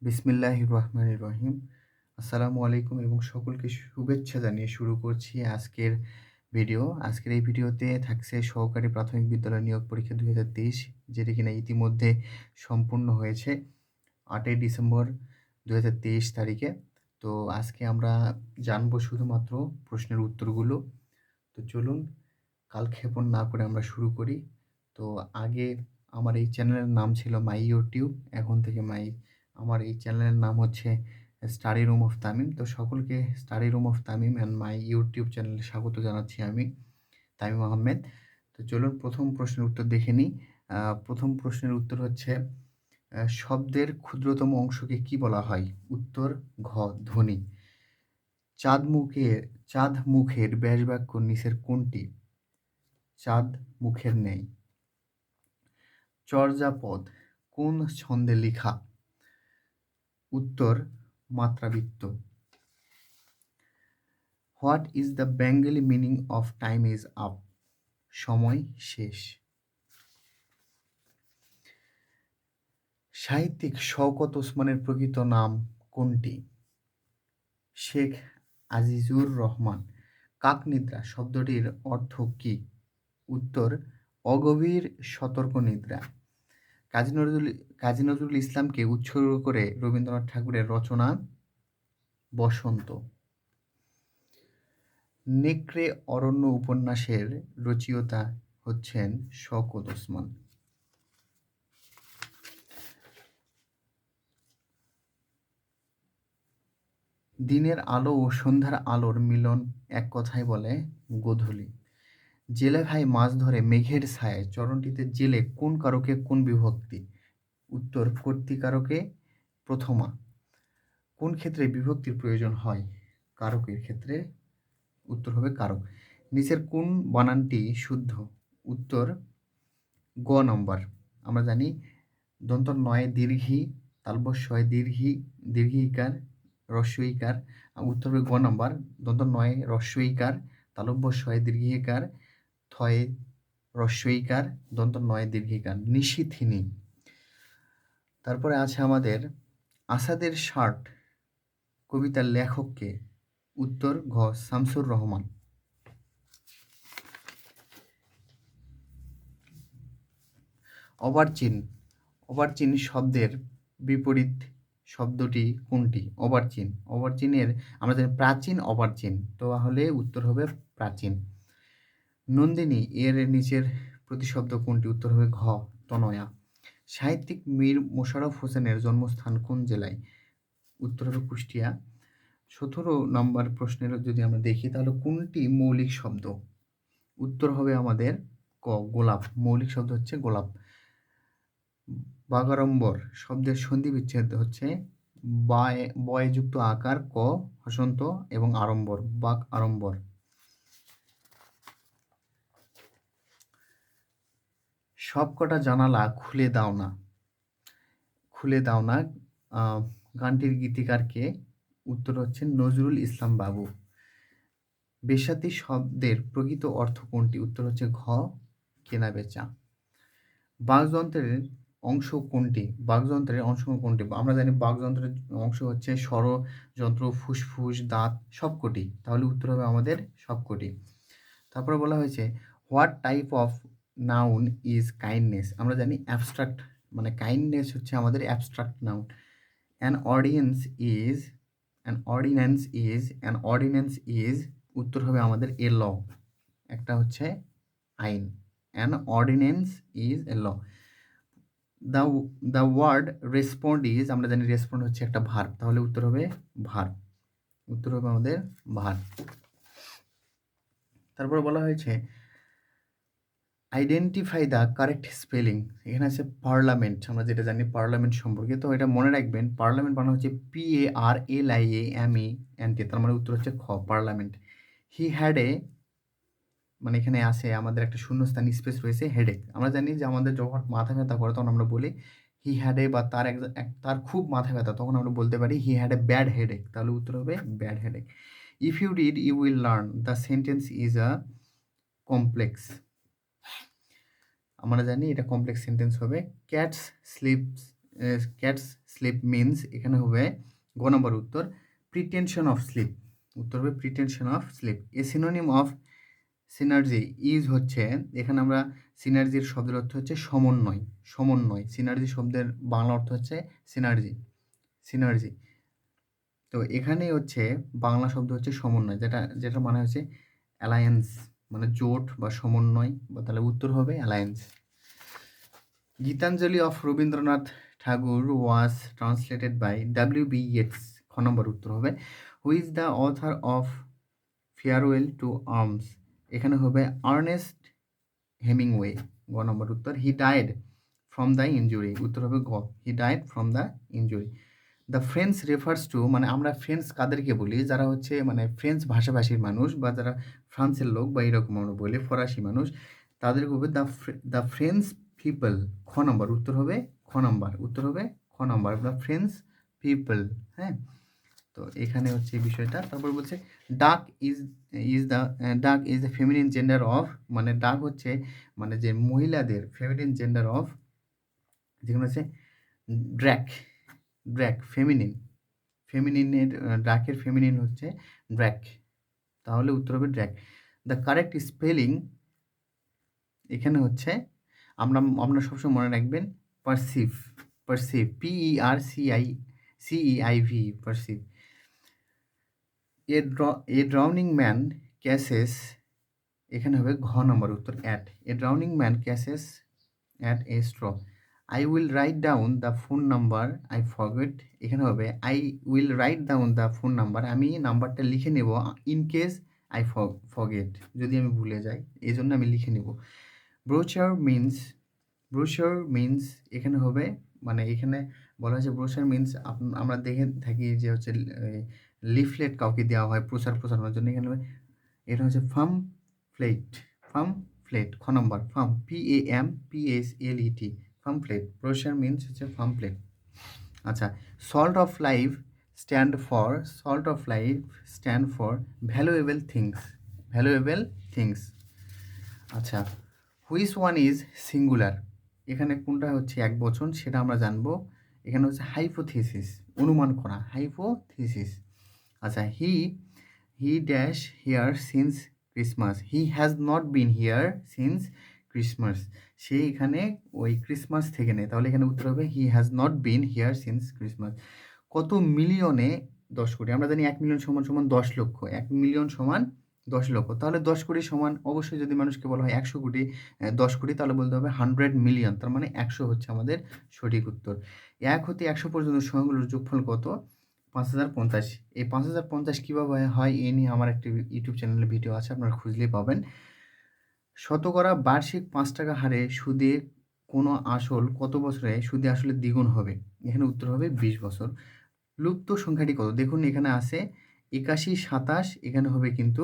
বিসমিল্লাহির রহমানির রহিম। আসসালামু আলাইকুম এবং সকলকে শুভেচ্ছা জানিয়ে শুরু করছি আজকের ভিডিও। আজকের এই ভিডিওতে থাকছে সহকারী প্রাথমিক বিদ্যালয় নিয়োগ পরীক্ষা ২০২৩, যেটি কিনা ইতিমধ্যে সম্পূর্ণ হয়েছে ৮ই ডিসেম্বর ২০২৩ তারিখে। তো আজকে আমরা জানবো শুধুমাত্র প্রশ্নের উত্তরগুলো। তো চলুন কালক্ষেপণ না করে আমরা শুরু করি। তো আগে আমার এই চ্যানেলের নাম ছিল মাই ইউটিউব, এখন থেকে আমার এই চ্যানেলের নাম হচ্ছে স্টাডি রুম অফ তামিম। তো সকলকে study room of Tamim and my YouTube চ্যানেলে স্বাগত জানাচ্ছি আমি, তামিম আহমেদ। তো চলুন প্রথম প্রশ্নের উত্তর দেখে নিই। প্রথম প্রশ্নের উত্তর হচ্ছে, শব্দের ক্ষুদ্রতম অংশকে কি বলা হয়? উত্তর ঘ, ধ্বনি। চাঁদ মুখের ব্যাসবাক্য নিচের কোনটি? চাঁদ মুখের নেই। চর্যাপদ কোন ছন্দে লিখা? উত্তর মাত্রাবৃত্ত। What is the Bengali meaning of time is up? সময় শেষ। সাহিত্যিক শওকত ওসমানের প্রকৃত নাম কোনটি? শেখ আজিজুর রহমান। কাকনিদ্রা শব্দটির অর্থ কী? উত্তর অগভীর সতর্ক নিদ্রা। কাজী নজরুল ইসলামকে উৎসর্গ করে রবীন্দ্রনাথ ঠাকুরের রচনা বসন্ত। নেকড়ে অরণ্য উপন্যাসের রচয়িতা হচ্ছেন শওকত ওসমান। দিনের আলো ও সন্ধ্যার আলোর মিলন এক কথায় বলে গোধূলি। জেলে ভাই মাছ ধরে মেঘের ছায়ায় চরণটিতে জেলে কোন কারকে কোন বিভক্তি? উত্তর কর্তৃকারকে প্রথমা। কোন ক্ষেত্রে বিভক্তির প্রয়োজন হয়? কারকের ক্ষেত্রে। উত্তর হবে কারক। নিচের কোন বানানটি শুদ্ধ? উত্তর গ নম্বর। আমরা জানি দন্ত নয় দীর্ঘী, তালবস্যয় দীর্ঘিকার, রস্বইকার। উত্তর হবে গ নম্বর। দন্ত নয় রস্বইকার, তালব্যস্যয় দীর্ঘিকার, থয়ে রস্বইকার, দন্ত নয় দীর্ঘিকার। নিশিথিনী। তারপরে আছে আমাদের আসাদের শার্ট কবিতার লেখককে? উত্তর ঘ শামসুর রহমান। অবার্চিন শব্দের বিপরীত শব্দটি কোনটি? অবার্চিনের আমরা জানি প্রাচীন, অবার্চিন, তো তাহলে উত্তর হবে প্রাচীন। নন্দিনী এর নিচের প্রতিশব্দ কোনটি? উত্তর হবে ঘ তনয়া। সাহিত্যিক মীর মোশাররফ হোসেনের জন্মস্থান কোন জেলায়? উত্তর হবে কুষ্টিয়া। ১৭ নম্বর প্রশ্নের যদি আমরা দেখি তাহলে কোনটি মৌলিক শব্দ? উত্তর হবে আমাদের ক গোলাপ। মৌলিক শব্দ হচ্ছে গোলাপ। বাগাড়ম্বর শব্দের সন্ধি বিচ্ছেদ হচ্ছে বয়যুক্ত আকার ক হসন্ত এবং আড়ম্বর, বাক আড়ম্বর। সবকটা জানালা খুলে দাও না গানটির গীতিকার কে? উত্তর হচ্ছে নজরুল ইসলাম বাবু। বেশ্যাতি শব্দের প্রকৃত অর্থ কোনটি? উত্তর হচ্ছে ঘ কেনাবেচা। বাকযন্ত্রের অংশ কোনটি? আমরা জানি বাকযন্ত্রের অংশ হচ্ছে স্বরযন্ত্র, ফুসফুস, দাঁত সবকটি, তাহলে উত্তর হবে আমাদের সবকটি। তারপরে বলা হয়েছে what type of noun is kindness? আমরা জানি অ্যাবস্ট্রাক্ট, মানে কাইন্ডনেস হচ্ছে আমাদের abstract noun. An ordinance is উত্তর হবে আমাদের এ ল, একটা হচ্ছে আইন। An ordinance is a law. The word respond is, আমরা জানি রেসপন্ড হচ্ছে একটা ভার্ব, তাহলে উত্তর হবে ভার্ব। উত্তর হবে আমাদের ভার্ব। তারপরে বলা হয়েছে আইডেন্টিফাই দ্য কারেক্ট স্পেলিং। এখানে আছে পার্লামেন্ট, আমরা যেটা জানি পার্লামেন্ট সম্পর্কে, তো এটা মনে রাখবেন পার্লামেন্ট বানানো হচ্ছে PARLAMENT, তার মানে উত্তর হচ্ছে খ পার্লামেন্ট। হি হ্যাড এ, মানে এখানে আছে আমাদের একটা শূন্যস্থান স্পেস রয়েছে হেডেক। আমরা জানি যে আমাদের যখন মাথা ব্যথা করে তখন আমরা বলি হি হ্যাড এ, বা তার খুব মাথা ব্যথা, তখন আমরা বলতে পারি he had a bad headache, তাহলে উত্তর হবে bad headache. If you read you will learn, the sentence is a complex. আমরা জানি এটা কমপ্লেক্স সেন্টেন্স হবে। Cats sleeps cats sleep means এখানে হবে গ নম্বর উত্তর প্রিটেনশন অফ স্লিপ, উত্তর হবে pretension of slip. A synonym of synergy is হচ্ছে, এখানে আমরা সিনার্জির শব্দের অর্থ হচ্ছে সমন্বয়, সমন্বয়। সিনার্জি শব্দের বাংলা অর্থ হচ্ছে সিনার্জি, সিনার্জি। তো এখানে হচ্ছে বাংলা শব্দ হচ্ছে সমন্বয়, যেটা যেটা মানে হচ্ছে অ্যালায়েন্স, মানে জোট বা সমন্বয়, বা তাহলে উত্তর হবে alliance. Gitanjali of Rabindranath Tagore was translated by W.B. Yeats, খ নম্বর উত্তর হবে who is the author of farewell to arms, এখানে হবে আর্নেস্ট হেমিংওয়ে, গ নম্বর উত্তর। He died from the injury, উত্তর হবে গ, he died from the injury. The French refers to, মানে আমরা ফ্রেঞ্চ কাদেরকে বলি, যারা হচ্ছে মানে ফ্রেঞ্চ ভাষাভাষীর মানুষ বা যারা ফ্রান্সের লোক বা এরকম আমরা বলি ফরাসি মানুষ, তাদেরকে হবে দ্য ফ্রেঞ্চ পিপল, খ নম্বর উত্তর হবে, খ নম্বর উত্তর হবে খ নম্বর, দ্য ফ্রেঞ্চ পিপল। হ্যাঁ, তো এখানে হচ্ছে এই বিষয়টা। তারপর বলছে ডাক ডাক is the feminine gender of, মানে ডাক হচ্ছে মানে যে মহিলাদের ফেমিনিন জেন্ডার অফ, যেগুলো হচ্ছে ড্র্যাক, ড্র্যাক ফেমিনিন, ফেমিনিনের ড্রাকের ফেমিনিন হচ্ছে ড্র্যাক, তাহলে উত্তর হবে ড্র্যাক। দ্য কারেক্ট স্পেলিং এখানে হচ্ছে আপনারা সবসময় মনে রাখবেন পারসিভ, পারসিভ PERCIV, পারসিভ। এ ড্রাউনিং ম্যান ক্যাসেস, এখানে হবে ঘ নম্বর উত্তর at, A drowning man catches at a straw. I will write down the phone number I forget, এখানে হবে I will write down the phone number, আমি নাম্বারটা লিখে নেব ইন কেস আই ফরগেট, যদি আমি ভুলে যাই এই জন্য আমি লিখে নেব। ব্রোচার মিন্স, ব্রোচার মিন্স এখানে হবে মানে এখানে বলা হয়েছে ব্রোচার মিন্স আমরা দেখে থাকি যে হচ্ছে লিফলেট কাউকে দেওয়া হয় প্রচার প্রচারণার জন্য, এখানে এটা হচ্ছে ফার্মফ্লেট, ফার্মফ্লেট, খ নম্বর ফার্ম PAMPSLET, ফার্মফ্লেট। ব্রোচার মিন্স হচ্ছে ফার্মফ্লেট। আচ্ছা, salt of life stand for, salt of life stand for valuable things, valuable things. আচ্ছা, হুইচ ওয়ান ইজ সিঙ্গুলার, এখানে কোনটা হচ্ছে এক বচন সেটা আমরা জানবো। এখানে হচ্ছে হাইপোথিসিস, অনুমান করা, হাইপোথিসিস। আচ্ছা, he dash here since Christmas, he has not been here since Christmas, সে এখানে ওই ক্রিসমাস থেকে নেই, তাহলে এখানে উত্তর হবে he has not been here since Christmas. কত মিলিয়নে 10 কোটি, আমরা জানি 1 মিলিয়ন সমান সমান 10 লক্ষ, 1 মিলিয়ন সমান 10 লক্ষ, তাহলে 10 কোটি সমান অবশ্যই যদি মানুষকে বলা হয় 100 কোটি 10 কোটি তাহলে বলতে হবে 100 মিলিয়ন, তার মানে 100 হচ্ছে আমাদের সঠিক উত্তর। 1 হতে 100 পর্যন্ত সংখ্যাগুলোর যোগফল কত? 5050। এই 5050 কীভাবে হয় এ নিয়ে আমার একটি ইউটিউব চ্যানেলে ভিডিও আছে, আপনারা খুঁজলেই পাবেন। শতকরা বার্ষিক 5 টাকা হারে সুদে কোনো আসল কত বছরে সুদে আসলে দ্বিগুণ হবে? এখানে উত্তর হবে 20 বছর। লুপ্ত সংখ্যাটি কত? দেখুন এখানে আছে 81, 27, এখানে হবে কিন্তু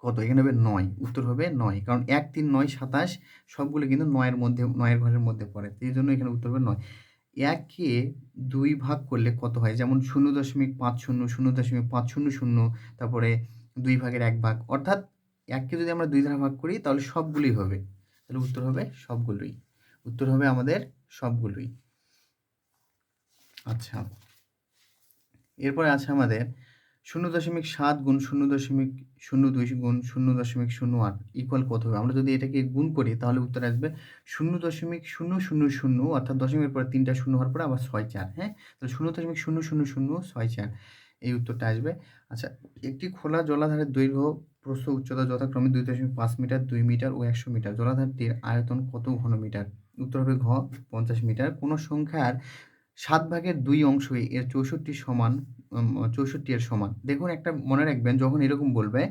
কত? এখানে হবে 9, উত্তর হবে 9, কারণ 1, 3, 9, 27 সবগুলো কিন্তু 9-এর মধ্যে, 9-এর ঘরের মধ্যে পড়ে, এই জন্য এখানে উত্তর হবে 9। 1-কে 2 ভাগ করলে কত হয়? যেমন 0.50, 0.500, তারপরে 2 ভাগের 1 ভাগ, অর্থাৎ 1-কে যদি আমরা 2 দ্বারা ভাগ করি তাহলে সবগুলোই হবে, তাহলে উত্তর হবে সবগুলোই, উত্তর হবে আমাদের সবগুলোই। আচ্ছা, এরপরে আছে আমাদের 0.7 গুণ 0.02 গুণ 0.08 ইকুয়াল কত হবে? আমরা যদি এটাকে গুণ করি তাহলে উত্তর আসবে 0.000, অর্থাৎ দশমিকের পরে 3টা শূন্য হওয়ার পরে আবার 6, 4, হ্যাঁ? তাহলে 0.00064 এই উত্তরটা আসবে। আচ্ছা, একটি খোলা জলাধারের দৈর্ঘ্য প্রস্থ উচ্চতা যথাক্রমে 2.5 মিটার, 2 মিটার ও 100 মিটার। জলাধারটির আয়তন কত ঘনমিটার? উত্তর হবে ঘ 50 মিটার। কোনো সংখ্যার 7/2 অংশ এর 64 এর সমান। দেখুন একটা মনে রাখবেন, যখন এরকম বলবে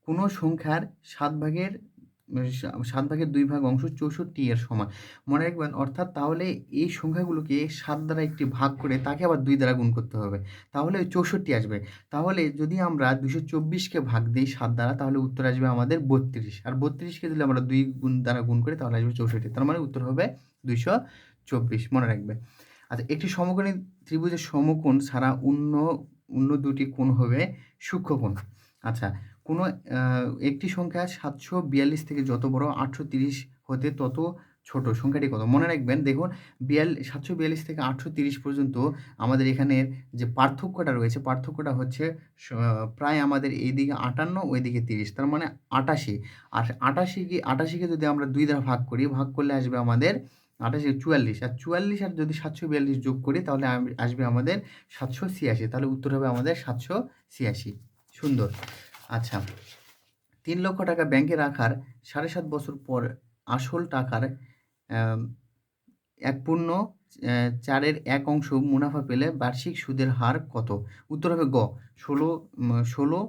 কোনো সংখ্যার 7/2 ভাগ অংশ 64 এর সমান, মনে রাখবেন, অর্থাৎ তাহলে এই সংখ্যাগুলোকে 7 দ্বারা একটি ভাগ করে তাকে আবার 2 দ্বারা গুণ করতে হবে, তাহলে 64 আসবে। তাহলে যদি আমরা 224কে ভাগ দিই 7 দ্বারা তাহলে উত্তর আসবে আমাদের 32, আর 32কে যদি আমরা 2 দ্বারা গুণ করি তাহলে আসবে 64, তার মানে উত্তর হবে 224, মনে রাখবে। আচ্ছা, একটি সমকোণী ত্রিভুজের সমকোণ ছাড়া অন্য দুটি কোণ হবে সূক্ষ্মকোণ। আচ্ছা, কোনো একটি সংখ্যা 742 থেকে যত বড়, 830 হতে তত ছোট সংখ্যাটি কত? মনে রাখবেন দেখুন 742 থেকে 830 পর্যন্ত আমাদের এখানের যে পার্থক্যটা রয়েছে, পার্থক্যটা হচ্ছে প্রায় আমাদের এইদিকে 58 ওইদিকে 30 তার মানে 88 আর 88 কে যদি আমরা 2 দ্বারা ভাগ করি, ভাগ করলে আসবে আমাদের 88 44 আর 44 আর যদি 742 যোগ করি তাহলে আসবে আমাদের 786 তাহলে উত্তর হবে আমাদের 786 সুন্দর। আচ্ছা 3 লক্ষ টাকা ব্যাংকে রাখার 7.5 বছর পর আসল টাকার আম 1/4 মুনাফা পেলে বার্ষিক সুদের হার কত? উত্তর হবে গ 16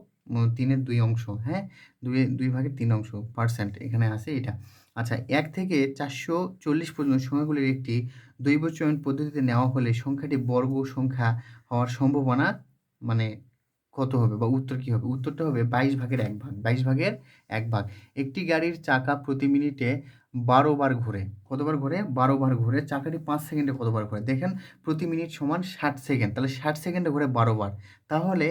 3-এর 2 অংশ, হ্যাঁ? 2 ভাগের 3 অংশ পার্সেন্ট এখানে আছে এটা। আচ্ছা 1 থেকে 440 পর্যন্ত সংখ্যাগুলির একটি দৈব চয়ন পদ্ধতিতে নেওয়া হলে সংখ্যাটি বর্গ সংখ্যা হওয়ার সম্ভাবনা মানে কত হবে বা উত্তর কী হবে? উত্তরটা হবে 22 ভাগের 1 ভাগ। 22 ভাগের 1 ভাগ। একটি গাড়ির চাকা প্রতি মিনিটে 12 বার ঘোরে। কতবার ঘোরে? 12 বার ঘোরে। চাকাটি 5 সেকেন্ডে কতবার ঘোরে? দেখেন প্রতি মিনিট সমান 60 সেকেন্ড। তাহলে 60 সেকেন্ডে ঘোরে 12 বার। তাহলে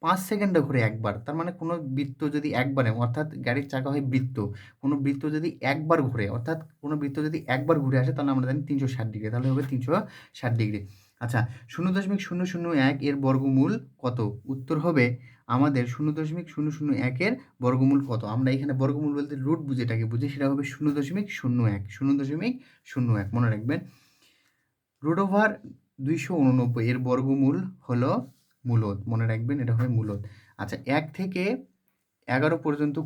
5 সেকেন্ডে ঘোরে 1 বার। তার মানে কোনো বৃত্ত যদি একবারে অর্থাৎ গাড়ির চাকা হয় বৃত্ত। কোনো বৃত্ত যদি একবার ঘুরে অর্থাৎ কোনো বৃত্ত যদি একবার ঘুরে আসে তাহলে আমরা জানি 360 ডিগ্রি। তাহলে হবে 360 ডিগ্রি। আচ্ছা 0.001 এর বর্গমূল কত? উত্তর হবে আমাদের 0.001 এর বর্গমূল কত? আমরা এখানে বর্গমূল বলতে রুট যেটাকে বুঝি সেটা হবে 0.01 0.01 মনে রাখবেন। √289 এর বর্গমূল হলো মূলদ। মনে রাখবেন এটা হবে মূলদ। আচ্ছা 1 থেকে 11 পর্যন্ত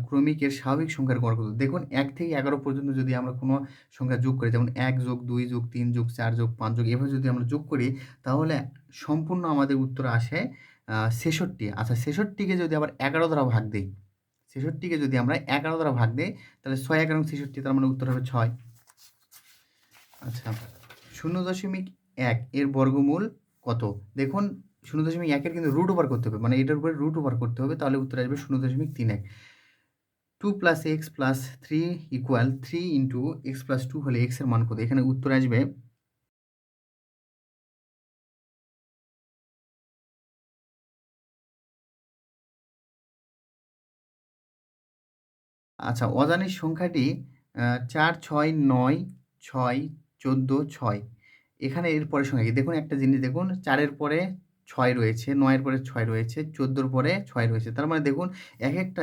ক্রমিকের স্বাভাবিক সংখ্যার গড় কত? দেখুন 1 থেকে 11 পর্যন্ত যদি আমরা কোনো সংখ্যা যোগ করি যেমন 1 + 2 + 3 + 4 + 5 এভাবে যদি আমরা যোগ করি তাহলে সম্পূর্ণ আমাদের উত্তর আসে 66। আচ্ছা 66কে যদি আবার 11 দ্বারা ভাগ দেই, 66কে যদি আমরা 11 দ্বারা ভাগ দেই তাহলে 6 11 66 তার মানে উত্তর হবে 6। আচ্ছা 0.1 এর বর্গমূল কত? দেখুন 0.1 এর কিন্তু রুট ওভার করতে হবে। মানে এটার উপরে রুট ওভার করতে হবে তাহলে উত্তর আসবে 0.31। 2 + x + 3 = 3 × x + 2 হলে x এর মান কত? এখানে উত্তর আসবে আচ্ছা অজানির সংখ্যাটি 4 6 9 6 14 6 এখানে এর পরের সংখ্যা কি? দেখুন একটা জিনিস দেখুন 4 এর পরে 6 রয়েছে, 9 এর পরে 6 রয়েছে, 14 এর পরে 6 রয়েছে। তার মানে দেখুন একেকটা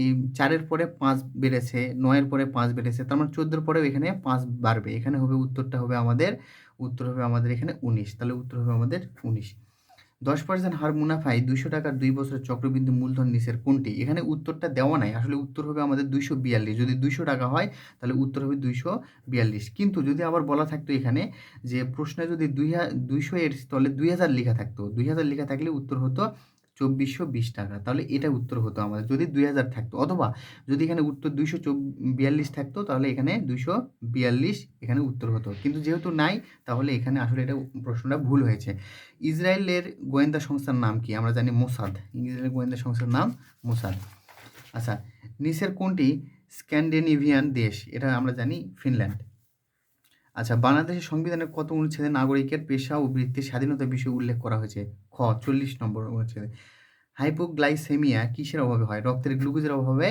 এই 4 এর পরে 5 বেড়েছে, 9 এর পরে 5 বেড়েছে। তার মানে 14 এর পরেও এখানে 5 বাড়বে। এখানে হবে উত্তরটা হবে আমাদের এখানে 19 তাহলে উত্তর হবে আমাদের 19। 10% হার মুনাফায় ৳200 2 বছরের চক্রবৃদ্ধি মূলধন নিচের কোনটি? এখানে উত্তরটা দেওয়া নাই। আসলে উত্তর হবে আমাদের 242 যদি ৳200 হয় তাহলে উত্তর হবে 242 কিন্তু যদি আবার বলা থাকতো এখানে যে প্রশ্নে যদি 200 এর স্থলে 2000 লেখা থাকতো, 2000 লেখা থাকলে উত্তর হতো ৳2420 তাহলে এটা উত্তর হতো আমাদের যদি 2000 থাকতো অথবা যদি এখানে উত্তর 242 থাকতো তাহলে এখানে 242 এখানে উত্তর হতো। কিন্তু যেহেতু নাই তাহলে এখানে আসলে এটা প্রশ্নটা ভুল হয়েছে। ইসরায়েলের গোয়েন্দা সংস্থার নাম কি? আমরা জানি মোসাদ। ইসরায়েলের গোয়েন্দা সংস্থার নাম মোসাদ। আচ্ছা নিচের কোনটি স্ক্যান্ডিনেভিয়ান দেশ? এটা আমরা জানি ফিনল্যান্ড। আচ্ছা বাংলাদেশের সংবিধানের কত অনুচ্ছেদে নাগরিকের পেশা ও বৃত্তির স্বাধীনতার বিষয়ে উল্লেখ করা হয়েছে? খ 40 নম্বর অনুচ্ছেদে। হাইপোগ্লাইসেমিয়া কিসের অভাবে হয়? রক্তের গ্লুকোজের অভাবে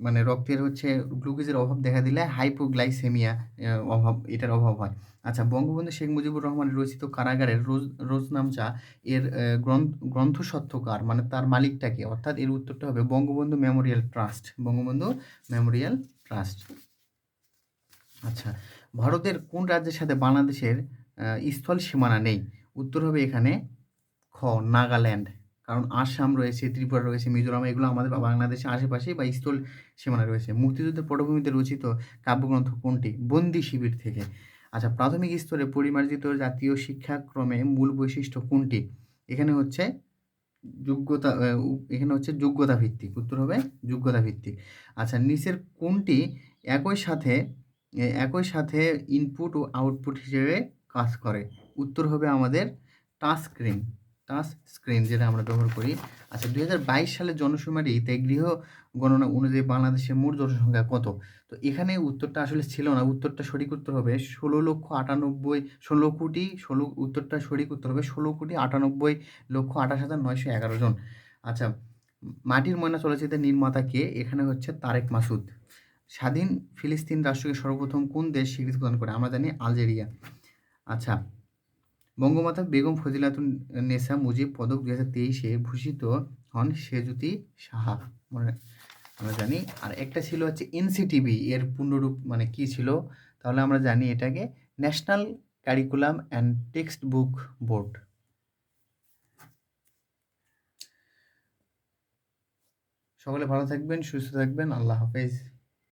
মানে রক্তের হচ্ছে গ্লুকোজের অভাব দেখা দিলে হাইপোগ্লাইসেমিয়া এটার অভাব হয়। আচ্ছা বঙ্গবন্ধু শেখ মুজিবুর রহমানের রচিত কারাগারের রোজনামচা এর গ্রন্থস্বত্বকার মানে তার মালিকটা কে? অর্থাৎ এর উত্তরটা হবে Bangabandhu Memorial trust. Bangabandhu Memorial trust. আচ্ছা ভারতের কোন রাজ্যের সাথে বাংলাদেশের স্থল সীমানা নেই? উত্তর হবে এখানে খ নাগাল্যান্ড। কারণ আসাম রয়েছে, ত্রিপুরা রয়েছে, মিজোরাম এগুলো আমাদের বাংলাদেশের আশেপাশেই বা স্থল সীমানায় রয়েছে। মুক্তিযুদ্ধের পটভূমিতে রচিত কাব্যগ্রন্থ কোনটি? বন্দি শিবির থেকে। আচ্ছা প্রাথমিক স্তরে পরিমার্জিত জাতীয় শিক্ষাক্রমে মূল বৈশিষ্ট্য কোনটি? এখানে হচ্ছে যোগ্যতা ভিত্তিক। উত্তর হবে যোগ্যতা ভিত্তিক। আচ্ছা নিচের কোনটি একই সাথে ইনপুট ও আউটপুট হিসেবে কাজ করে? উত্তর হবে আমাদের টাচ স্ক্রিন যেটা আমরা ব্যবহার করি। আচ্ছা 2022 সালের জনশুমারিতে গৃহ গণনা অনুযায়ী বাংলাদেশের মোট জনসংখ্যা কত? তো এখানে উত্তরটা আসলে ছিল না। উত্তরটা সঠিক উত্তর হবে 16,98,16 উত্তরটা সঠিক উত্তর হবে 16,98,28,911 জন। আচ্ছা মাটির ময়না চলচ্চিত্রের নির্মাতা কে? এখানে হচ্ছে তারেক মাসুদ। স্বাধীন ফিলিস্তিন রাষ্ট্রকে সর্বপ্রথম কোন দেশ স্বীকৃতি প্রদান করে? আমরা জানি আলজেরিয়া। আচ্ছা, বঙ্গমাতা বেগম ফজিলাতুন্নেছা মুজিব পদক 2023-এ ভূষিত হন সেঁজুতি সাহা। আমরা জানি। আর একটা ছিল হচ্ছে এনসিটিবি, এর পূর্ণরূপ মানে কি ছিল? তাহলে আমরা জানি এটাকে national curriculum and text book board. সকলে ভালো থাকবেন, সুস্থ থাকবেন। আল্লাহ হাফেজ।